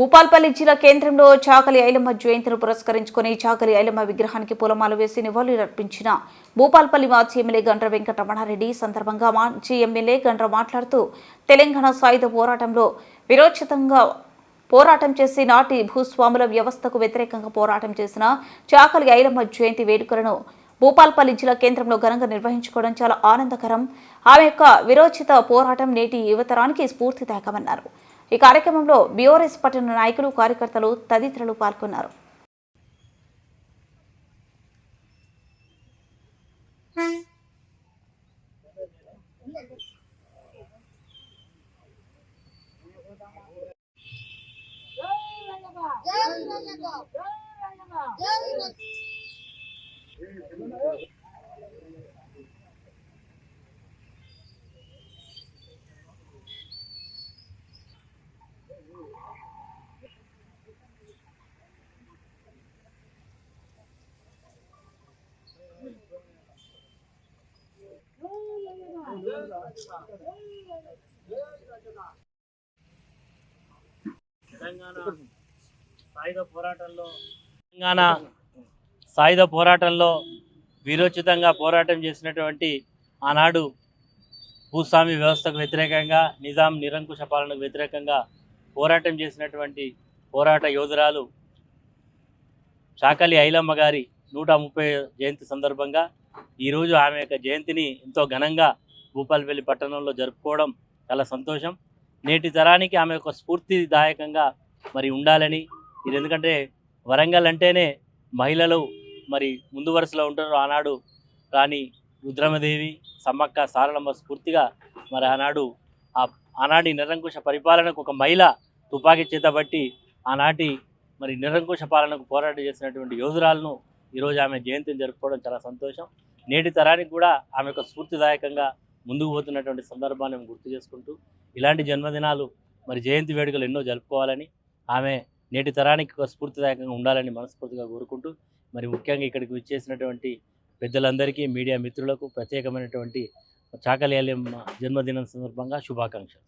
భూపాల్పల్లి జిల్లా కేంద్రంలో చాకలి ఐలమ్మ జయంతిని పురస్కరించుకుని చాకలి ఐలమ్మ విగ్రహానికి పూలమాల వేసి నివాళులర్పించిన భూపాల్పల్లి మాజీ ఎమ్మెల్యే గండ్ర వెంకటరమణారెడ్డి సందర్భంగా మాజీ ఎమ్మెల్యే గండ్ర మాట్లాడుతూ తెలంగాణ సాయుధ పోరాటంలో విరోచితంగా పోరాటం చేసి నాటి భూస్వాముల వ్యవస్థకు వ్యతిరేకంగా పోరాటం చేసిన చాకలి ఐలమ్మ జయంతి వేడుకలను భూపాల్పల్లి జిల్లా కేంద్రంలో ఘనంగా నిర్వహించుకోవడం చాలా ఆనందకరం. ఆమె యొక్క విరోచిత పోరాటం నేటి యువతరానికి స్ఫూర్తిదాయకమన్నారు. ఈ కార్యక్రమంలో బీఆర్ఎస్ పట్టణ నాయకులు, కార్యకర్తలు తదితరులు పాల్గొన్నారు. తెలంగాణ సాయుధ పోరాటంలో వీరోచితంగా పోరాటం చేసినటువంటి ఆనాడు భూస్వామి వ్యవస్థకు వ్యతిరేకంగా, నిజాం నిరంకుశ పాలనకు వ్యతిరేకంగా పోరాటం చేసినటువంటి పోరాట యోధురాలు చాకలి ఐలమ్మ గారి 130 జయంతి సందర్భంగా ఈరోజు ఆమె యొక్క జయంతిని ఎంతో ఘనంగా భూపాల్పల్లి పట్టణంలో జరుపుకోవడం చాలా సంతోషం. నేటి తరానికి ఆమె యొక్క స్ఫూర్తిదాయకంగా మరి ఉండాలని, ఇది ఎందుకంటే వరంగల్ అంటేనే మహిళలు మరి ముందు వరుసలో ఉంటారు. ఆనాడు రాణి రుద్రమదేవి, సమ్మక్క సారలమ్మ స్ఫూర్తిగా మరి ఆనాటి నిరంకుశ పరిపాలనకు ఒక మహిళ తుపాకీ చేతబట్టి ఆనాటి మరి నిరంకుశ పాలనకు పోరాటం చేసినటువంటి యోధురాలను ఈరోజు ఆమె జయంతిని జరుపుకోవడం చాలా సంతోషం. నేటి తరానికి కూడా ఆమె యొక్క స్ఫూర్తిదాయకంగా ముందుకు పోతున్నటువంటి సందర్భాన్ని మేము గుర్తు చేసుకుంటూ ఇలాంటి జన్మదినాలు మరి జయంతి వేడుకలు ఎన్నో జరుపుకోవాలని, ఆమె నేటి తరానికి ఒక స్ఫూర్తిదాయకంగా ఉండాలని మనస్ఫూర్తిగా కోరుకుంటూ మరి ముఖ్యంగా ఇక్కడికి విచ్చేసినటువంటి పెద్దలందరికీ, మీడియా మిత్రులకు ప్రత్యేకమైనటువంటి చాకలి ఐలమ్మ జన్మదినం సందర్భంగా శుభాకాంక్షలు.